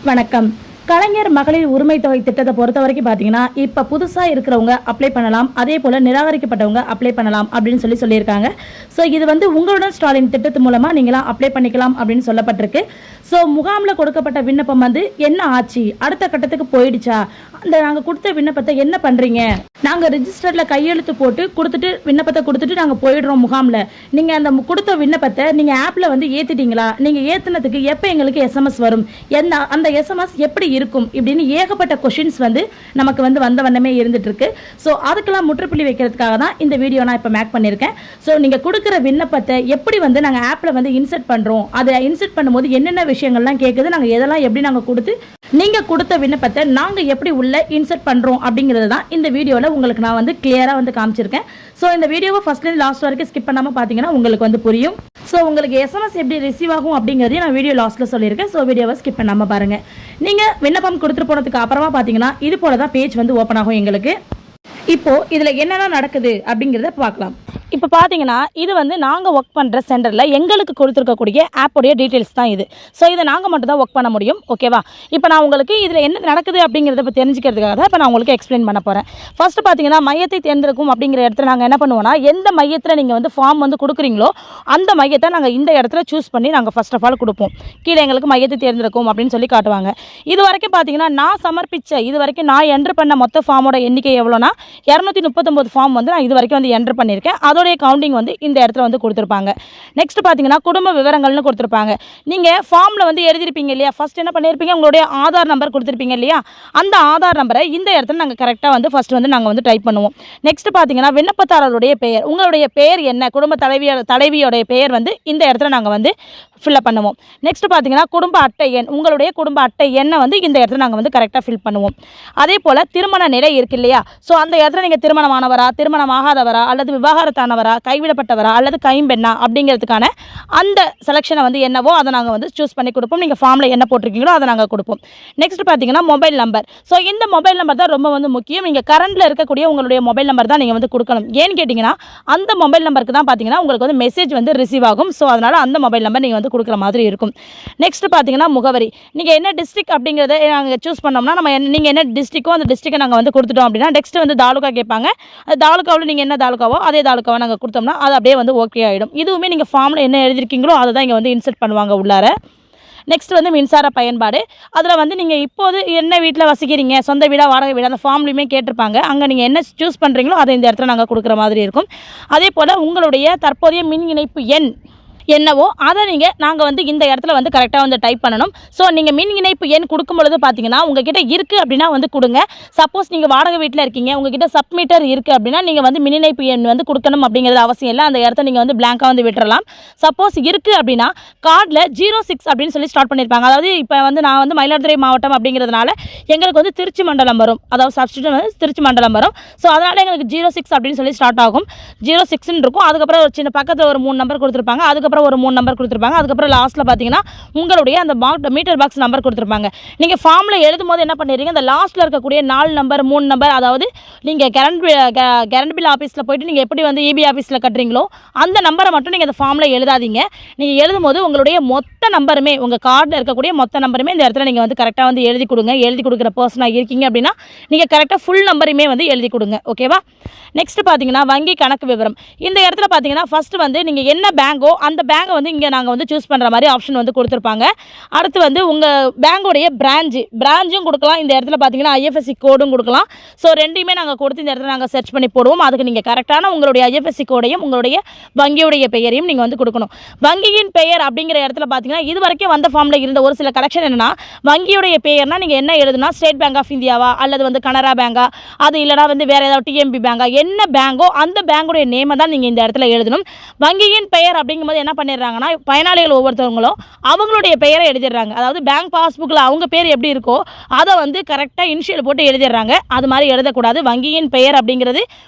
வணக்கம். கலைஞர் மகளிர் உரிமை தொகை திட்டத்தை பொறுத்த வரைக்கும் பார்த்தீங்கன்னா, இப்போ புதுசாக இருக்கிறவங்க அப்ளை பண்ணலாம், அதே போல் நிராகரிக்கப்பட்டவங்க அப்ளை பண்ணலாம் அப்படின்னு சொல்லியிருக்காங்க. ஸோ இது வந்து உங்களுடன் ஸ்டாலின் திட்டத்து மூலமாக நீங்களாம் அப்ளை பண்ணிக்கலாம் அப்படின்னு சொல்லப்பட்டிருக்கு. ஸோ முகாமில் கொடுக்கப்பட்ட விண்ணப்பம் வந்து என்ன ஆச்சு, அடுத்த கட்டத்துக்கு போயிடுச்சா, அந்த நாங்கள் கொடுத்த விண்ணப்பத்தை என்ன பண்ணுறீங்க, நாங்கள் ரிஜிஸ்டரில் கையெழுத்து போட்டு கொடுத்துட்டு விண்ணப்பத்தை கொடுத்துட்டு நாங்கள் போயிடுறோம் முகாமில், நீங்கள் அந்த கொடுத்த விண்ணப்பத்தை நீங்கள் ஆப்பில் வந்து ஏற்றிட்டீங்களா, நீங்கள் ஏற்றினதுக்கு எப்போ எங்களுக்கு எஸ்எம்எஸ் வரும், அந்த எஸ்எம்எஸ் எப்படி இருக்கும் இப்படின்னு ஏகப்பட்ட கொஷின்ஸ் வந்து நமக்கு வந்து வந்த வண்ணமே இருந்துட்டு இருக்கு. ஸோ அதுக்கெல்லாம் முற்றுப்புள்ளி வைக்கிறதுக்காக தான் இந்த வீடியோ நான் இப்போ மேக் பண்ணியிருக்கேன். ஸோ நீங்கள் கொடுக்குற விண்ணப்பத்தை எப்படி வந்து நாங்கள் ஆப்பில் வந்து இன்சர்ட் பண்ணுறோம், அதை இன்சர்ட் பண்ணும்போது என்னென்ன விஷயங்கள்லாம் கேட்குது, நாங்கள் எதெல்லாம் எப்படி நாங்கள் கொடுத்து நீங்கள் கொடுத்த விண்ணப்பத்தை நாங்கள் எப்படி உள்ள இன்சர்ட் பண்ணுறோம் அப்படிங்கிறது தான் இந்த வீடியோவில் உங்களுக்கு நான் வந்து கிளியராக வந்து காமிச்சிருக்கேன். ஸோ இந்த வீடியோவை ஃபர்ஸ்ட்லேருந்து லாஸ்ட் வரைக்கும் ஸ்கிப் பண்ணாமல் பார்த்தீங்கன்னா உங்களுக்கு வந்து புரியும். ஸோ உங்களுக்கு எஸ்எம்எஸ் எப்படி ரிசீவ் ஆகும் அப்படிங்கிறதையும் நான் வீடியோ லாஸ்ட்டில் சொல்லியிருக்கேன். ஸோ வீடியோவை ஸ்கிப் பண்ணாமல் பாருங்கள். நீங்கள் விண்ணப்பம் கொடுத்துட்டு போனதுக்கு அப்புறமா பார்த்தீங்கன்னா இது போல தான் பேஜ் வந்து ஓப்பன் ஆகும் எங்களுக்கு. இப்போது இதில் என்னென்ன நடக்குது அப்படிங்கிறத பார்க்கலாம். இப்போ பார்த்தீங்கன்னா இது வந்து நாங்கள் ஒர்க் பண்ணுற சென்டரில் எங்களுக்கு கொடுத்துருக்கக்கூடிய ஆப்போடைய டீட்டெயில்ஸ் தான் இது. ஸோ இதை நாங்கள் மட்டும் தான் ஒர்க் பண்ண முடியும். ஓகேவா? இப்போ நான் உங்களுக்கு இதில் என்ன நடக்குது அப்படிங்கிறத இப்போ தெரிஞ்சுக்கிறதுக்காக தான் இப்போ நான் உங்களுக்கு எக்ஸ்பிளைன் பண்ண போகிறேன். ஃபஸ்ட்டு பார்த்தீங்கன்னா மையத்தை தேர்ந்தெடுக்கும் அப்படிங்கிற இடத்துல நாங்கள் என்ன பண்ணுவோம்னா, எந்த மையத்தில் நீங்கள் வந்து ஃபார்ம் வந்து கொடுக்குறீங்களோ அந்த மையத்தை நாங்கள் இந்த இடத்துல சூஸ் பண்ணி நாங்கள் ஃபர்ஸ்ட் ஆஃப் ஆல் கொடுப்போம். கீழே எங்களுக்கு மையத்தை தேர்ந்தெடுக்கும் அப்படின்னு சொல்லி காட்டுவாங்க. இது வரைக்கும் பார்த்தீங்கன்னா நான் சமர்ப்பித்த இது வரைக்கும் நான் என்ட்ரு பண்ண மொத்த ஃபார்மோட எண்ணிக்கை எவ்வளோனா 239 ஃபார்ம் வந்து நான் இது வரைக்கும் வந்து என்ட்ரு பண்ணியிருக்கேன். அதோடைய கவுண்டிங் வந்து இந்த இடத்துல வந்து கொடுத்துருப்பாங்க. நெக்ஸ்ட் பார்த்தீங்கன்னா குடும்ப விவரங்கள்னு கொடுத்துருப்பாங்க. நீங்கள் ஃபார்மில் வந்து எழுதிருப்பீங்க இல்லையா, ஃபஸ்ட் என்ன பண்ணியிருப்பீங்க, உங்களுடைய ஆதார் நம்பர் கொடுத்துருப்பீங்க இல்லையா, அந்த ஆதார் நம்பரை இந்த இடத்துல நாங்கள் கரெக்டாக வந்து ஃபஸ்ட் வந்து நாங்கள் வந்து டைப் பண்ணுவோம். நெக்ஸ்ட் பார்த்தீங்கன்னா விண்ணப்பதாரருடைய பெயர், உங்களுடைய பெயர் என்ன, குடும்ப தலைவியோடைய பெயர் வந்து இந்த இடத்துல நாங்கள் வந்து ஃபில்அப் பண்ணுவோம். நெக்ஸ்ட் பார்த்தீங்கன்னா குடும்ப அட்டை எண், உங்களுடைய குடும்ப அட்டை எண்ணை வந்து இந்த இடத்துல நாங்கள் வந்து கரெக்டாக ஃபில் பண்ணுவோம். அதே போல் திருமண நிலை இருக்கு இல்லையா, ஸோ அந்த இடத்துல நீங்கள் திருமணமானவரா, திருமணமாகாதவரா, அல்லது விவாகரத்தானவரா, கைவிடப்பட்டவரா, அல்லது கைம்பெண்ணா அப்படிங்கிறதுக்கான அந்த செலெக்ஷனை வந்து என்னவோ அதை நாங்கள் வந்து சூஸ் பண்ணி கொடுப்போம். நீங்கள் ஃபார்மில் என்ன போட்டிருக்கீங்களோ அதை நாங்கள் கொடுப்போம். நெக்ஸ்ட் பார்த்தீங்கன்னா மொபைல் நம்பர். ஸோ இந்த மொபைல் நம்பர் தான் ரொம்ப வந்து முக்கியம். நீங்கள் கரண்டில் இருக்கக்கூடிய உங்களுடைய மொபைல் நம்பர் தான் நீங்கள் வந்து கொடுக்கணும். ஏன்னு கேட்டிங்கன்னா அந்த மொபைல் நம்பருக்கு தான் பார்த்தீங்கன்னா உங்களுக்கு வந்து மெசேஜ் வந்து ரிசீவ் ஆகும். ஸோ அதனால் அந்த மொபைல் நம்பர் நீங்கள் வந்து கொடுக்குற மாதிரி இருக்கும். நெக்ஸ்ட் பார்த்தீங்கன்னா முகவரி, நீங்கள் என்ன டிஸ்ட்ரிக்ட் அப்படிங்கிறத நாங்கள் சூஸ் பண்ணோம்னா நீங்கள் என்ன டிஸ்ட்ரிக்கோ அந்த டிஸ்ட்ரிக்டை நாங்கள் வந்து கொடுத்துட்டோம் அப்படின்னா நெக்ஸ்ட் வந்து தாலுக்கா கேட்பாங்க. அந்த தாலுக்காவில் நீங்கள் என்ன தாலுக்காவோ அதே தாலுக்காவை நாங்கள் கொடுத்தோம்னா அது அப்படியே வந்து ஓகே ஆகிடும். இதுவுமே நீங்கள் ஃபார்மில் என்ன எழுதிருக்கீங்களோ அதை தான் இங்கே வந்து இன்சர்ட் பண்ணுவாங்க உள்ளார. நெக்ஸ்ட் வந்து மின்சார பயன்பாடு, அதில் வந்து நீங்கள் இப்போது என்ன வீட்டில் வசிக்கிறீங்க, சொந்த வீடாக வாடகை வீடாக அந்த ஃபார்ம்லையுமே கேட்டிருப்பாங்க. அங்கே நீங்கள் என்ன சூஸ் பண்ணுறீங்களோ அதை இந்த இடத்துல நாங்கள் கொடுக்குற மாதிரி இருக்கும். அதே போல் உங்களுடைய தற்போதைய மின் இணைப்பு எண் என்னவோ அதை நாங்கள் வந்து இந்த இடத்துல வந்து கரெக்டாக வந்து டைப் பண்ணணும். ஸோ நீங்கள் மின் இணைப்பு எண் கொடுக்கும் பொழுது பார்த்தீங்கன்னா உங்ககிட்ட இருக்குது அப்படின்னா வந்து கொடுங்க. சப்போஸ் நீங்கள் வாடகை வீட்டில் இருக்கீங்க, உங்ககிட்ட சப்மீட்டர் இருக்குது அப்படின்னா நீங்கள் வந்து மின் இணைப்பு எண் வந்து கொடுக்கணும் அப்படிங்கிறது அவசியம் இல்லை. அந்த இடத்த நீங்கள் வந்து பிளாங்காக வந்து விட்டுறலாம். சப்போஸ் இருக்குது அப்படின்னா கார்டில் 06 அப்படின்னு சொல்லி ஸ்டார்ட் பண்ணியிருப்பாங்க. அதாவது இப்போ வந்து நான் வந்து மயிலாடுதுறை மாவட்டம் அப்படிங்கிறதுனால எங்களுக்கு வந்து திருச்சி மண்டலம் வரும், அதாவது சப்ஸ்டியூட் வந்து திருச்சி மண்டலம் வரும். ஸோ அதனால் எங்களுக்கு 06 அப்படின்னு சொல்லி ஸ்டார்ட் ஆகும். 06ன்னு இருக்கும். அதுக்கப்புறம் ஒரு சின்ன பக்கத்தில் ஒரு 3 நம்பர் கொடுத்துருப்பாங்க. அதுக்கப்புறம் ஒரு 3 நம்பர் கொடுத்துருப்பாங்க. அதுக்கப்புறம் லாஸ்ட்டில் பார்த்தீங்கன்னா உங்களுடைய அந்த மீட்டர் பாக்ஸ் நம்பர் கொடுத்துருப்பாங்க. நீங்கள் ஃபார்மில் எழுதும் போது என்ன பண்ணிடுறீங்க, அந்த லாஸ்ட்டில் இருக்கக்கூடிய 4 நம்பர் 3 நம்பர், அதாவது நீங்கள் கரண்ட் பில் ஆஃபீஸில் போய்ட்டு நீங்கள் எப்படி வந்து இபி ஆஃபீஸில் கட்டுறீங்களோ அந்த நம்பரை மட்டும் நீங்கள் அந்த ஃபார்மில் எழுதாதீங்க. நீங்கள் எழுதும் போது உங்களுடைய மொத்த நம்பருமே, உங்கள் கார்டில் இருக்கக்கூடிய மொத்த நம்பருமே இந்த இடத்துல நீங்கள் வந்து கரெக்டாக வந்து எழுதி கொடுங்க. எழுதி கொடுக்குற பர்சனாக இருக்கீங்க அப்படின்னா நீங்கள் கரெக்டாக ஃபுல் நம்பருமே வந்து எழுதி கொடுங்க. ஓகேவா? நெக்ஸ்ட் பார்த்தீங்கன்னா வங்கி கணக்கு விவரம். இந்த இடத்துல பார்த்தீங்கன்னா ஃபஸ்ட்டு வந்து நீங்கள் என்ன பேங்கோ அந்த பேங்கை வந்து இங்கே நாங்கள் வந்து சூஸ் பண்ணுற மாதிரி ஆப்ஷன் வந்து கொடுத்துருப்பாங்க. அடுத்து வந்து உங்கள் பேங்கோடைய பிரான்ச்சும் கொடுக்கலாம். இந்த இடத்துல பார்த்தீங்கன்னா ஐஎஃப்எஸ்சி கோடும் கொடுக்கலாம். ஸோ ரெண்டையுமே நாங்கள் கொடுத்து இந்த இடத்துல நாங்கள் சர்ச் பண்ணி போடுவோம். அதுக்கு நீங்கள் கரெக்டான உங்களுடைய ஐஎஃப்எஸ்சி கோடையும் உங்களுடைய வங்கியுடைய பெயரையும் நீங்கள் வந்து கொடுக்கணும். வங்கியின் பெயர் அப்படிங்கிற இடத்துல பார்த்தீங்கன்னா இது வரைக்கும் வந்த ஃபார்மில் இருந்த ஒரு சில கரெக்ஷன் என்னென்னா, வங்கியுடைய பெயர்னா நீங்கள் என்ன எழுதுனா ஸ்டேட் பேங்க் ஆஃப் இந்தியாவா அல்லது வந்து கனரா பேங்கா, அது இல்லைனா வந்து வேறு ஏதாவது டிஎம்பி பேங்கா, என்ன பேங்கோ அந்த பேங்குடைய நேமை தான் நீங்கள் இந்த இடத்துல எழுதணும். வங்கியின் பெயர் அப்படிங்கும்போது என்ன பண்ணிடுறாங்கன்னா பயனாளிகள் ஒவ்வொருத்தவங்களும் அவங்களுடைய பெயரை எழுதிடுறாங்க. அதாவது பேங்க் பாஸ்புக்கில் அவங்க பேர் எப்படி இருக்கோ அதை வந்து கரெக்டாக இனிஷியல் போட்டு எழுதிடுறாங்க. அது மாதிரி எழுதக்கூடாது. வங்கியின் பெயர் அப்படிங்கிறது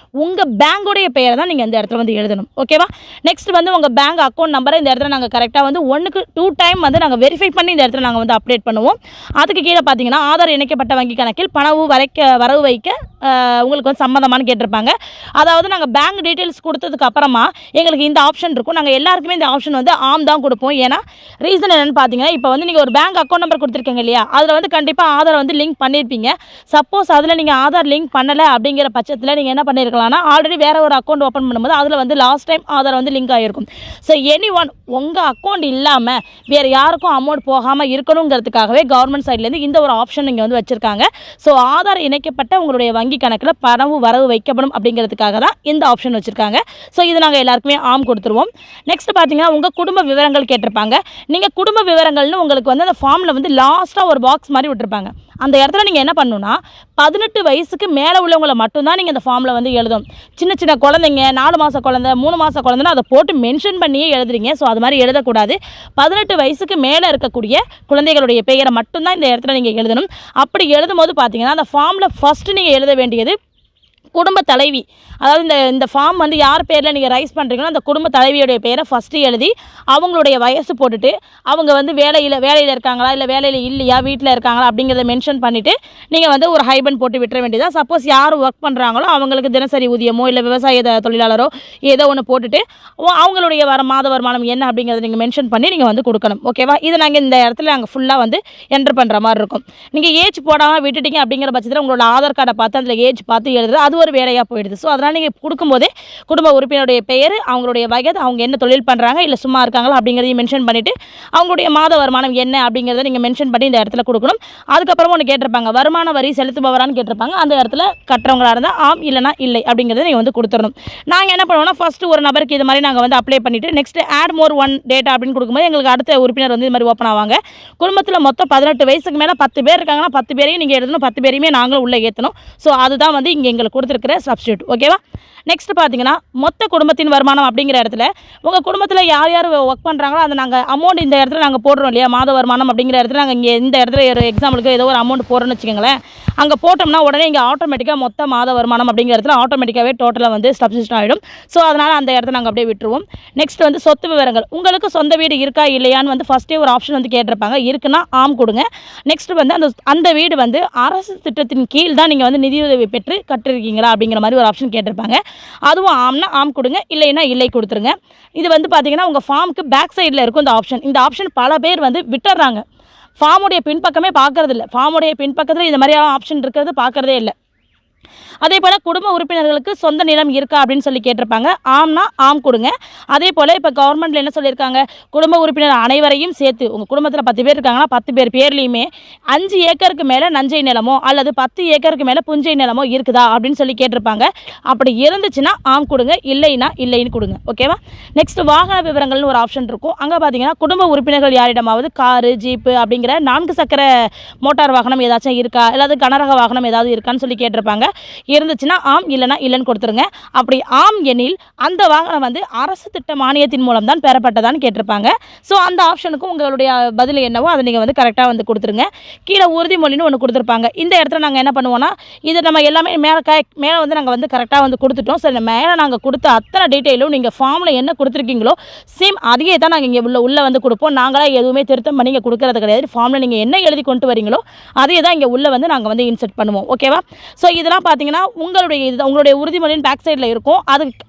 உங்கள் பேங்குடைய பெயரை தான் நீங்கள் இந்த இடத்துல வந்து எழுதணும். ஓகேவா? நெக்ஸ்ட் வந்து உங்கள் பேங்க் அக்கௌண்ட் நம்பரை இந்த இடத்துல நாங்கள் கரெக்டாக வந்து 1க்கு 2 டைம் வந்து நாங்கள் வெரிஃபை பண்ணி இந்த இடத்துல நாங்கள் வந்து அப்டேட் பண்ணுவோம். அதுக்கு கீழே பார்த்தீங்கன்னா ஆதார் இணைக்கப்பட்ட வங்கி கணக்கில் வரவு வைக்க உங்களுக்கு வந்து சம்மந்தமானு கேட்டிருப்பாங்க. அதாவது நாங்கள் பேங்க் டீட்டெயில்ஸ் கொடுத்ததுக்கு அப்புறமா எங்களுக்கு இந்த ஆப்ஷன் இருக்கும். நாங்கள் எல்லாருக்குமே இந்த ஆப்ஷன் வந்து ஆம் தான் கொடுப்போம். ஏன்னா ரீசன் என்னென்னு பார்த்தீங்கன்னா, இப்போ வந்து நீங்கள் ஒரு பேங்க் அக்கௌண்ட் நம்பர் கொடுத்துருக்கீங்க இல்லையா, அதில் வந்து கண்டிப்பாக ஆதார் வந்து லிங்க் பண்ணியிருப்பீங்க. சப்போஸ் அதில் நீங்கள் ஆதார் லிங்க் பண்ணலை அப்படிங்கிற பட்சத்தில் நீங்கள் என்ன பண்ணியிருக்கலாம்னா, ஆல்ரெடி வேறு ஒரு அக்கௌண்ட் ஓப்பன் பண்ணும்போது அதில் வந்து லாஸ்ட் டைம் ஆதார் வந்து லிங்க் ஆகிருக்கும். ஸோ எனி ஒன் உங்கள் அக்கௌண்ட் இல்லாமல் வேறு யாருக்கும் அமௌண்ட் போகாமல் இருக்கணுங்கிறதுக்காகவே கவர்மெண்ட் சைட்லேருந்து இந்த ஒரு ஆப்ஷன் நீங்கள் வந்து வச்சுருக்காங்க. ஸோ ஆதார் இணைக்கப்பட்ட உங்களுடைய வங்கி கணக்கில் பணம் வரவு வைக்கப்படும் அப்படிங்கிறதுக்காக தான் இந்த ஆப்ஷன் வச்சுருக்காங்க. ஸோ இது நாங்கள் எல்லாருக்குமே ஆம் கொடுத்துருவோம். நெக்ஸ்ட் பார்த்தீங்கன்னா, உங்கள் குடும்ப விவரங்கள் கேட்டிருப்பாங்க. நீங்கள் குடும்ப விவரங்கள்னு உங்களுக்கு வந்து அந்த ஃபார்மில் வந்து லாஸ்ட்டாக ஒரு பாக்ஸ் மாதிரி விட்டுருப்பாங்க. அந்த இடத்துல நீங்கள் என்ன பண்ணணும்னா, 18 வயசுக்கு மேலே உள்ளவங்களை மட்டும்தான் நீங்கள் அந்த ஃபார்மில் வந்து எழுதணும். சின்ன சின்ன குழந்தைங்க, 4 மாத குழந்தை, 3 மாத குழந்தைன்னா அதை போட்டு மென்ஷன் பண்ணியே எழுதுறீங்க. ஸோ அது மாதிரி எழுதக்கூடாது. 18 வயசுக்கு மேலே இருக்கக்கூடிய குழந்தைகளுடைய பெயரை மட்டும்தான் இந்த இடத்துல நீங்கள் எழுதணும். அப்படி எழுதும்போது பார்த்தீங்கன்னா, அந்த ஃபார்மில் ஃபஸ்ட்டு நீங்கள் எழுத வேண்டியது குடும்ப தலைவி. அதாவது இந்த ஃபார்ம் வந்து யார் பேரில் நீங்கள் ரைஸ் பண்ணுறீங்களோ அந்த குடும்ப தலைவியுடைய பேரை ஃபஸ்ட்டு எழுதி அவங்களுடைய வயசு போட்டுட்டு, அவங்க வந்து வேலையில் இருக்காங்களா, இல்லை வேலையில் இல்லையா, வீட்டில் இருக்காங்களா அப்படிங்கிறத மென்ஷன் பண்ணிவிட்டு நீங்கள் வந்து ஒரு ஹைபன் போட்டு விட்டுற வேண்டியதாக. சப்போஸ் யார் ஒர்க் பண்ணுறாங்களோ அவங்களுக்கு தினசரி ஊதியமோ இல்லை விவசாய தொழிலாளரோ ஏதோ ஒன்று போட்டுட்டு அவங்களுடைய மாத வருமானம் என்ன அப்படிங்கிறத நீங்கள் மென்ஷன் பண்ணி நீங்கள் வந்து கொடுக்கணும். ஓகேவா? இது நாங்கள் இந்த இடத்துல நாங்கள் ஃபுல்லாக வந்து என்ட்ரு பண்ணுற மாதிரி இருக்கும். நீங்கள் ஏஜ் போடாமல் விட்டுட்டீங்க அப்படிங்கிற பட்சத்தில் உங்களோட ஆதார் கார்டை பார்த்து அதில் ஏஜ் பார்த்து எழுதுறது அது ஒரு வேலையாக போயிடுது. ஸோ அதனால் நீங்கள் கொடுக்கும்போதே குடும்ப உறுப்பினருடைய பெயர், அவங்களுடைய வயது, அவங்க என்ன தொழில் பண்ணுறாங்க, இல்லை சும்மா இருக்காங்களா அப்படிங்கிறதையும் மென்ஷன் பண்ணிவிட்டு அவங்களுடைய மாத வருமானம் என்ன அப்படிங்கிறத நீங்கள் மென்ஷன் பண்ணி இந்த இடத்துல கொடுக்கணும். அதுக்கப்புறம் ஒன்று கேட்டிருப்பாங்க, வருமான வரி செலுத்துபவரான்னு கேட்டிருப்பாங்க. அந்த இடத்துல கட்டுறவங்களாக இருந்தால் ஆம், இல்லைனா இல்லை அப்படிங்கிறத நீங்கள் வந்து கொடுத்துடணும். நாங்கள் என்ன பண்ணுவோம்னா, ஃபஸ்ட்டு ஒரு நபருக்கு இது மாதிரி நாங்கள் வந்து அப்ளை பண்ணிவிட்டு next add more one data அப்படின்னு கொடுக்கும்போது எங்களுக்கு அடுத்த உறுப்பினர் வந்து இது மாதிரி ஓப்பன் ஆவாங்க. குடும்பத்தில் மொத்தம் 18 வயசுக்கு மேலே 10 பேர் இருக்காங்கன்னா 10 பேரையும் நீங்கள் எழுதணும், 10 பேரையுமே நாங்களும் உள்ளே ஏற்றணும். ஸோ அதுதான் வந்து இங்கே எங்களுக்கு கொடுத்துருக்கிற சப்ஸ்டியூட். ஓகேவா? நெக்ஸ்ட் பார்த்தீங்கன்னா, மொத்த குடும்பத்தின் வருமானம் அப்படிங்கிற இடத்துல உங்கள் குடும்பத்தில் யார் யார் ஒர்க் பண்ணுறாங்களோ அதை நாங்கள் அமௌண்ட் இந்த இடத்துல நாங்கள் போடுறோம் இல்லையா, மாத வருமானம் அப்படிங்கிற இடத்துல நாங்கள் இங்கே இந்த இடத்துல ஒரு எக்ஸாம்பிளுக்கு ஏதோ ஒரு அமௌண்ட் போடுறோன்னு வச்சுக்கோங்களேன். அங்கே போட்டோம்னா உடனே இங்கே ஆட்டோமேட்டிக்காக மொத்த மாத வருமானம் அப்படிங்கிற இடத்துல ஆட்டோமேட்டிக்காகவே டோட்டலாக வந்து சப்ஸ்டியூஷன் ஆகிடும். ஸோ அதனால் அந்த இடத்துல நாங்கள் அப்படியே விட்டுருவோம். நெக்ஸ்ட் வந்து சொத்து விவரங்கள். உங்களுக்கு சொந்த வீடு இருக்கா இல்லையான்னு வந்து ஃபஸ்ட்டே ஒரு ஆப்ஷன் வந்து கேட்டிருப்பாங்க. இருக்குன்னா ஆம் கொடுங்க. நெக்ஸ்ட் வந்து அந்த வீடு வந்து அரசு திட்டத்தின் கீழ் தான் நீங்கள் வந்து நிதியுதவி பெற்று கட்டிருக்கீங்களா அப்படிங்கிற மாதிரி ஒரு ஆப்ஷன் கேட்டிருப்பாங்க. அதுவும் ஆம்னா ஆம் கொடுங்க, இல்லைன்னா இல்லை கொடுத்துருங்க. இது வந்து பார்த்தீங்கன்னா உங்கள் ஃபார்முக்கு பேக் சைடில் இருக்கும் இந்த ஆப்ஷன். இந்த ஆப்ஷன் பல பேர் வந்து விட்டுறாங்க. ஃபார்முடைய பின்பக்கமே பார்க்கறது இல்லை. ஃபார்முடைய பின்பக்கத்தில் இந்த மாதிரியான ஆப்ஷன் இருக்கிறது பார்க்குறதே இல்லை. அதே போல் குடும்ப உறுப்பினர்களுக்கு சொந்த நிலம் இருக்கா அப்படின்னு சொல்லி கேட்டிருப்பாங்க. ஆம்னா ஆம் கொடுங்க. அதே போல் இப்போ கவர்மெண்ட்டில் என்ன சொல்லியிருக்காங்க, குடும்ப உறுப்பினர் அனைவரையும் சேர்த்து உங்கள் குடும்பத்தில் 10 பேர் இருக்காங்கன்னா 10 பேர் பேர்லேயுமே 5 ஏக்கருக்கு மேலே நஞ்சை நிலமோ அல்லது 10 ஏக்கருக்கு மேலே புஞ்சை நிலமோ இருக்குதா அப்படின்னு சொல்லி கேட்டிருப்பாங்க. அப்படி இருந்துச்சுன்னா ஆம் கொடுங்க, இல்லைன்னா இல்லைன்னு கொடுங்க. ஓகேவா? நெக்ஸ்ட் வாகன விவரங்கள்னு ஒரு ஆப்ஷன் இருக்கும். அங்கே பார்த்தீங்கன்னா குடும்ப உறுப்பினர்கள் யாரிடமாவது காரு, ஜீப்பு அப்படிங்கிற 4 சக்கர மோட்டார் வாகனம் ஏதாச்சும் இருக்கா, அல்லது கனரக வாகனம் ஏதாவது இருக்கான்னு சொல்லி கேட்டிருப்பாங்க. இருந்துச்சுன்னா ஆம், இல்லைனா இல்லைன்னு கொடுத்துருங்க. அப்படி ஆம் எனில் அந்த வாகனம் வந்து அரசு திட்ட மானியத்தின் மூலம் தான் பெறப்பட்டதான்னு கேட்டிருப்பாங்க. ஸோ அந்த ஆப்ஷனுக்கும் உங்களுடைய பதில் என்னவோ அதை நீங்கள் வந்து கரெக்டாக வந்து கொடுத்துருங்க. கீழே உறுதிமொழின்னு ஒன்று கொடுத்துருப்பாங்க. இந்த இடத்துல நாங்கள் என்ன பண்ணுவோன்னா, இது நம்ம எல்லாமே மேலே வந்து நாங்கள் வந்து கரெக்டாக வந்து கொடுத்துட்டோம். சரி, மேலே நாங்கள் கொடுத்த அத்தனை டீட்டெயிலும் நீங்கள் ஃபார்மில் என்ன கொடுத்துருக்கீங்களோ சேம் அதையே தான் நாங்கள் இங்கே உள்ளே வந்து கொடுப்போம். நாங்களாக எதுவுமே திருத்தம் பண்ணி இங்கே கொடுக்கறது கிடையாது. ஃபார்மில் நீங்கள் என்ன எழுதி கொண்டு வரீங்களோ அதே தான் இங்கே உள்ளே வந்து நாங்கள் வந்து இன்சர்ட் பண்ணுவோம். ஓகேவா? ஸோ இதெல்லாம் பார்த்தீங்கன்னா உங்களுடைய உறுதிமொழியின் பேக் சைடில் இருக்கும்.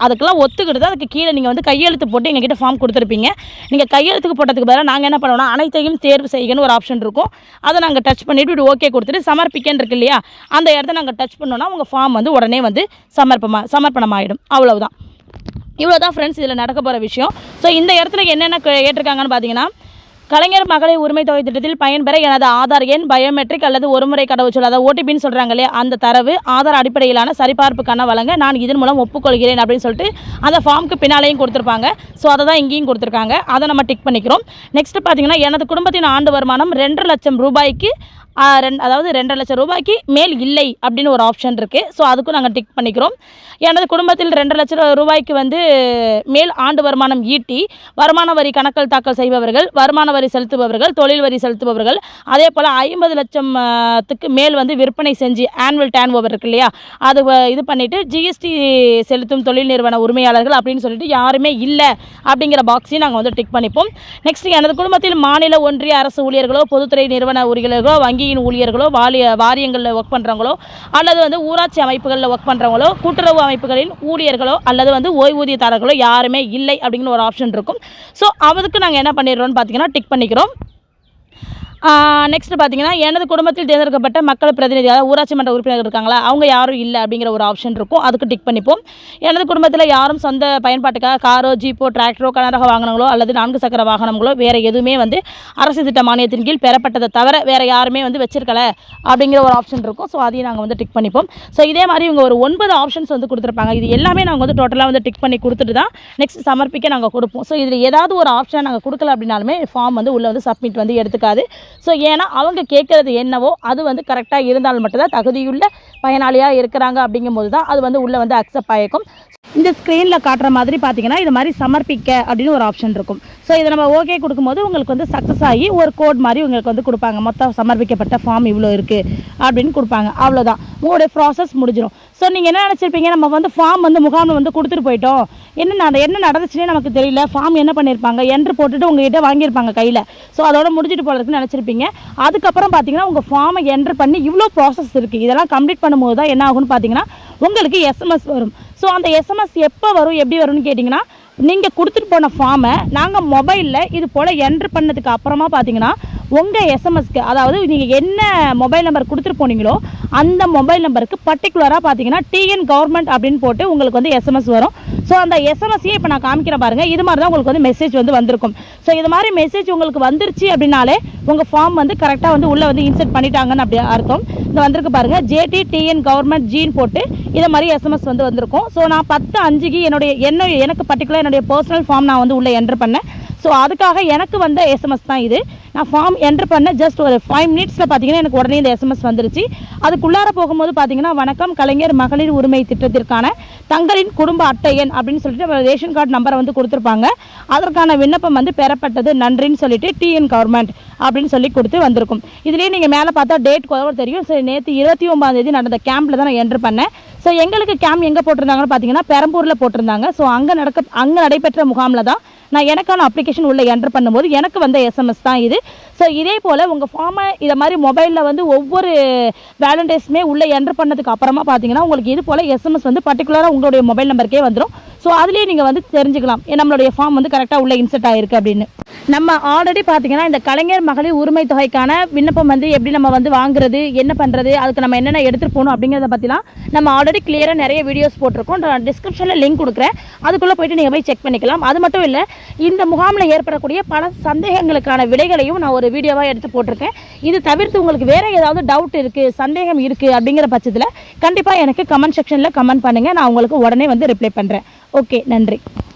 அதுக்கெல்லாம் ஒத்துக்கிட்டு அதுக்கு கீழே நீங்கள் வந்து கையெழுத்து போட்டு எங்ககிட்ட ஃபார்ம் கொடுத்துருப்பீங்க. நீங்கள் கையெழுத்துக்கு போட்டதுக்கு பதிலாக நாங்கள் என்ன பண்ணுவோம்னா, அனைத்தையும் தேர்வு செய்யணும்னு ஒரு ஆப்ஷன் இருக்கும். அதை நாங்கள் டச் பண்ணிவிட்டு இப்படி ஓகே கொடுத்துட்டு சமர்ப்பிக்கன்னு இருக்கு இல்லையா, அந்த இடத்த நாங்கள் டச் பண்ணோன்னா உங்கள் ஃபார்ம் வந்து உடனே வந்து சமர்ப்பணமாகிடும். அவ்வளவுதான். இவ்வளோதான் ஃப்ரெண்ட்ஸ் இதில் நடக்க போகிற விஷயம். ஸோ இந்த இடத்துல என்னென்ன கேட்டிருக்காங்கன்னு பார்த்தீங்கன்னா, கலைஞர் மகளிர் உரிமை தொகை திட்டத்தில் பயன்பெற எனது ஆதார் எண், பயோமெட்ரிக் அல்லது ஒருமுறை கடவுச்சொல், அதாவது ஓடிபின்னு சொல்கிறாங்க இல்லையா, அந்த தரவு ஆதார் அடிப்படையிலான சரிபார்ப்புக்கான வழங்க நான் இதன் மூலம் ஒப்புக்கொள்கிறேன் அப்படின்னு சொல்லிட்டு அந்த ஃபார்முக்கு பின்னாலேயும் கொடுத்துருப்பாங்க. ஸோ அதை தான் இங்கேயும் கொடுத்துருக்காங்க. அதை நம்ம டிக் பண்ணிக்கிறோம். நெக்ஸ்ட் பார்த்தீங்கன்னா, எனது குடும்பத்தின் ஆண்டு வருமானம் 2 லட்சம் ரூபாய்க்கு அதாவது 2 லட்சம் ரூபாய்க்கு மேல் இல்லை அப்படின்னு ஒரு ஆப்ஷன் இருக்குது. ஸோ அதுக்கும் நாங்கள் டிக் பண்ணிக்கிறோம். எனது குடும்பத்தில் 2 லட்சம் ரூபாய்க்கு வந்து மேல் ஆண்டு வருமானம் ஈட்டி வருமான வரி கணக்கல் தாக்கல் செய்பவர்கள், வருமான வரி செலுத்துபவர்கள், தொழில் வரி செலுத்துபவர்கள், அதே போல் 50 லட்சத்துக்கு மேல் வந்து விற்பனை செஞ்சு ஆனுவல் டேர்ன் ஓவர் இருக்கு இல்லையா, அது இது பண்ணிவிட்டு ஜிஎஸ்டி செலுத்தும் தொழில் நிறுவன உரிமையாளர்கள் அப்படின்னு சொல்லிட்டு யாருமே இல்லை அப்படிங்கிற பாக்ஸையும் நாங்கள் வந்து டிக் பண்ணிப்போம். நெக்ஸ்ட், எனது குடும்பத்தில் மாநில ஒன்றிய அரசு ஊழியர்களோ பொதுத்துறை நிறுவன ஊழியர்களோ வங்கி வங்கியின் ஊழியர்களோ வாரியங்களில் ஒர்க் பண்ணுறவங்களோ அல்லது வந்து ஊராட்சி அமைப்புகளில் ஒர்க் பண்ணுறவங்களோ கூட்டுறவு அமைப்புகளின் ஊழியர்களோ அல்லது வந்து ஓய்வூதியதாரர்களோ யாருமே இல்லை அப்படிங்கிற ஒரு ஆப்ஷன் இருக்கும். ஸோ அதுக்கு நாங்கள் என்ன பண்ணிடுறோம்னு பார்த்தீங்கன்னா டிக் பண்ணிக்கிறோம். நெக்ஸ்ட் பார்த்தீங்கன்னா எனது குடும்பத்தில் தேர்ந்தெடுக்கப்பட்ட மக்கள் பிரதிநிதி, அதாவது ஊராட்சி மன்ற உறுப்பினர்கள் இருக்காங்களா, அவங்க யாரும் இல்லை அப்படிங்கிற ஒரு ஆப்ஷன் இருக்கும். அதுக்கு டிக் பண்ணிப்போம். எனது குடும்பத்தில் யாரும் சொந்த பயன்பாட்டுக்காக காரோ ஜீப்போ டிராக்டரோ கனரக வாகனங்களோ அல்லது 4 சக்கர வாகனங்களோ வேறு எதுவுமே வந்து அரசு திட்ட மானியத்தின் கீழ் பெறப்பட்டதை தவிர வேறு யாருமே வந்து வச்சிருக்கல அப்படிங்கிற ஒரு ஆப்ஷன் இருக்கும். ஸோ அதையும் நாங்கள் வந்து டிக் பண்ணிப்போம். ஸோ இதே மாதிரி இவங்க ஒரு 9 ஆப்ஷன்ஸ் வந்து கொடுத்துருப்பாங்க. இது எல்லாமே நாங்கள் வந்து டோட்டலாக வந்து டிக் பண்ணி கொடுத்துட்டு தான் நெக்ஸ்ட் சமர்ப்பிக்க நாங்கள் கொடுப்போம். ஸோ இதில் ஏதாவது ஒரு ஆப்ஷன் நாங்கள் கொடுக்கல அப்படின்னாலுமே ஃபார்ம் வந்து உள்ளே வந்து சப்மிட் வந்து எடுத்துக்காது. ஸோ ஏன்னா அவங்க கேட்குறது என்னவோ அது வந்து கரெக்டாக இருந்தால் மட்டும்தான் தகுதியுள்ள பயனாளியாக இருக்கிறாங்க அப்படிங்கும்போது தான் அது வந்து உள்ளே வந்து அக்செப்ட் ஆகிருக்கும். இந்த ஸ்க்ரீனில் காட்டுற மாதிரி பார்த்தீங்கன்னா இது மாதிரி சமர்ப்பிக்க அப்படின்னு ஒரு ஆப்ஷன் இருக்கும். ஸோ இதை நம்ம ஓகே கொடுக்கும்போது உங்களுக்கு வந்து சக்ஸஸ் ஆகி ஒரு கோட் மாதிரி உங்களுக்கு வந்து கொடுப்பாங்க. மொத்தம் சமர்ப்பிக்கப்பட்ட ஃபார்ம் இவ்வளோ இருக்குது அப்படின்னு கொடுப்பாங்க. அவ்வளோதான், உங்களுடைய ப்ராசஸ் முடிஞ்சிடும். ஸோ நீங்கள் என்ன நினச்சிருப்பீங்க, நம்ம வந்து ஃபார்ம் வந்து முகாமில் வந்து கொடுத்துட்டு போயிட்டோம், என்ன நடந்துச்சுன்னே நமக்கு தெரியல, ஃபார்ம் என்ன பண்ணியிருப்பாங்க என்ட்ரு போட்டுட்டு உங்கள்கிட்ட வாங்கியிருப்பாங்க கையில், ஸோ அதோட முடிஞ்சிட்டு போகிறதுக்குன்னு நினச்சிருப்பீங்க. அதுக்கப்புறம் பார்த்தீங்கன்னா உங்கள் ஃபார்மை என்ட்ரு பண்ணி இவ்வளோ ப்ராசஸ் இருக்குது, இதெல்லாம் கம்ப்ளீட் பண்ணும்போது தான் என்ன ஆகும்னு பார்த்தீங்கன்னா உங்களுக்கு எஸ்எம்எஸ் வரும். ஸோ அந்த எஸ்எம்எஸ் எப்போ வரும், எப்படி வரும்னு கேட்டிங்கன்னா, நீங்கள் கொடுத்துட்டு போன ஃபார்மை நாங்கள் மொபைலில் இது போல் என்ட்ரு பண்ணதுக்கு அப்புறமா பார்த்தீங்கன்னா உங்கள் எஸ்எம்எஸ்க்கு, அதாவது நீங்கள் என்ன மொபைல் நம்பர் கொடுத்துட்டு போனீங்களோ அந்த மொபைல் நம்பருக்கு பர்டிகுலராக பார்த்தீங்கன்னா டிஎன் கவர்மெண்ட் அப்படின்னு போட்டு உங்களுக்கு வந்து எஸ்எம்எஸ் வரும். ஸோ அந்த எஸ்எம்எஸ்ஸையே இப்போ நான் காமிக்கிறேன் பாருங்கள், இது மாதிரி தான் உங்களுக்கு வந்து மெசேஜ் வந்து வந்திருக்கும். ஸோ இது மாதிரி மெசேஜ் உங்களுக்கு வந்துருச்சு அப்படின்னாலே உங்கள் ஃபார்ம் வந்து கரெக்டாக வந்து உள்ளே வந்து இன்சர்ட் பண்ணிட்டாங்கன்னு அப்படி அர்த்தம். இந்த வந்திருக்கு பாருங்கள், ஜேடி டிஎன் கவர்மெண்ட் ஜீன் போட்டு இதை மாதிரி எஸ்எம்எஸ் வந்து வந்திருக்கும். ஸோ நான் 10/5க்கு எனக்கு பர்டிகுலர் என்னுடைய பர்சனல் ஃபார்ம் நான் வந்து உள்ளே என்ட்ரு பண்ணேன். ஸோ அதுக்காக எனக்கு வந்த எஸ்எம்எஸ் தான் இது. நான் ஃபார்ம் என்ட்ரு பண்ண ஜஸ்ட் ஒரு 5 மினிட்ஸில் பார்த்தீங்கன்னா எனக்கு உடனே இந்த எஸ்எம்எஸ் வந்துருச்சு. அதுக்குள்ளார போகும்போது பார்த்தீங்கன்னா வணக்கம் கலைஞர் மகளிர் உரிமை திட்டத்திற்கான தங்களின் குடும்ப அட்டை எண் அப்படின்னு சொல்லிட்டு ரேஷன் கார்டு நம்பரை வந்து கொடுத்துருப்பாங்க. அதற்கான விண்ணப்பம் வந்து பெறப்பட்டது நன்றின்னு சொல்லிட்டு டிஎன் கவர்மெண்ட் அப்படின்னு சொல்லி கொடுத்து வந்திருக்கும். இதுலேயே நீங்கள் மேலே பார்த்தா டேட் கூட தெரியும். சரி, நேற்று 29ஆம் தேதி நடந்த கேம்பில் தான் நான் என்ட்ரு பண்ணேன். ஸோ எங்களுக்கு கேம்ப் எங்கே போட்டிருந்தாங்கன்னு பார்த்தீங்கன்னா பெரம்பூரில் போட்டிருந்தாங்க. ஸோ அங்கே நடைபெற்ற முகாமில் தான் நான் எனக்கான அப்ளிகேஷன் உள்ளே என்ட்ரு பண்ணும்போது எனக்கு வந்த எஸ்எம்எஸ் தான் இது. ஸோ இதே போல் உங்கள் ஃபார்மை இதை மாதிரி மொபைலில் வந்து ஒவ்வொரு வேலண்டைஸுமே உள்ளே என்ட்ரு பண்ணதுக்கு அப்புறமா பார்த்தீங்கன்னா உங்களுக்கு இது போல் எஸ்எம்எஸ் வந்து பர்டிகுலராக உங்களுடைய மொபைல் நம்பருக்கே வந்துடும். ஸோ அதுலேயே நீங்கள் வந்து தெரிஞ்சுக்கலாம் நம்மளுடைய ஃபார்ம் வந்து கரெக்டாக உள்ளே இன்சர்ட் ஆகிருக்கு அப்படின்னு. நம்ம ஆல்ரெடி பார்த்தீங்கன்னா இந்த கலைஞர் மகளிர் உரிமை தொகைக்கான விண்ணப்பம் வந்து எப்படி நம்ம வந்து வாங்குறது, என்ன பண்ணுறது, அதுக்கு நம்ம என்னென்ன எடுத்துகிட்டு போகணும் அப்படிங்கிறத பற்றிலாம் நம்ம ஆல்ரெடி கிளியராக நிறைய வீடியோஸ் போட்டிருக்கோம். நான் டிஸ்கிரிப்ஷனில் லிங்க் கொடுக்குறேன், அதுக்குள்ளே போய்ட்டு நீங்கள் போய் செக் பண்ணிக்கலாம். அது மட்டும் இல்லை, இந்த முகாமில் ஏற்படக்கூடிய பல சந்தேகங்களுக்கான விடைகளையும் நான் ஒரு வீடியோவாக எடுத்து போட்டிருக்கேன். இது தவிர்த்து உங்களுக்கு வேறு ஏதாவது டவுட் இருக்குது, சந்தேகம் இருக்குது அப்படிங்கிற பட்சத்தில் கண்டிப்பாக எனக்கு கமெண்ட் செக்ஷனில் கமெண்ட் பண்ணுங்கள், நான் உங்களுக்கு உடனே வந்து ரிப்ளை பண்ணுறேன். ஓகே, நன்றி.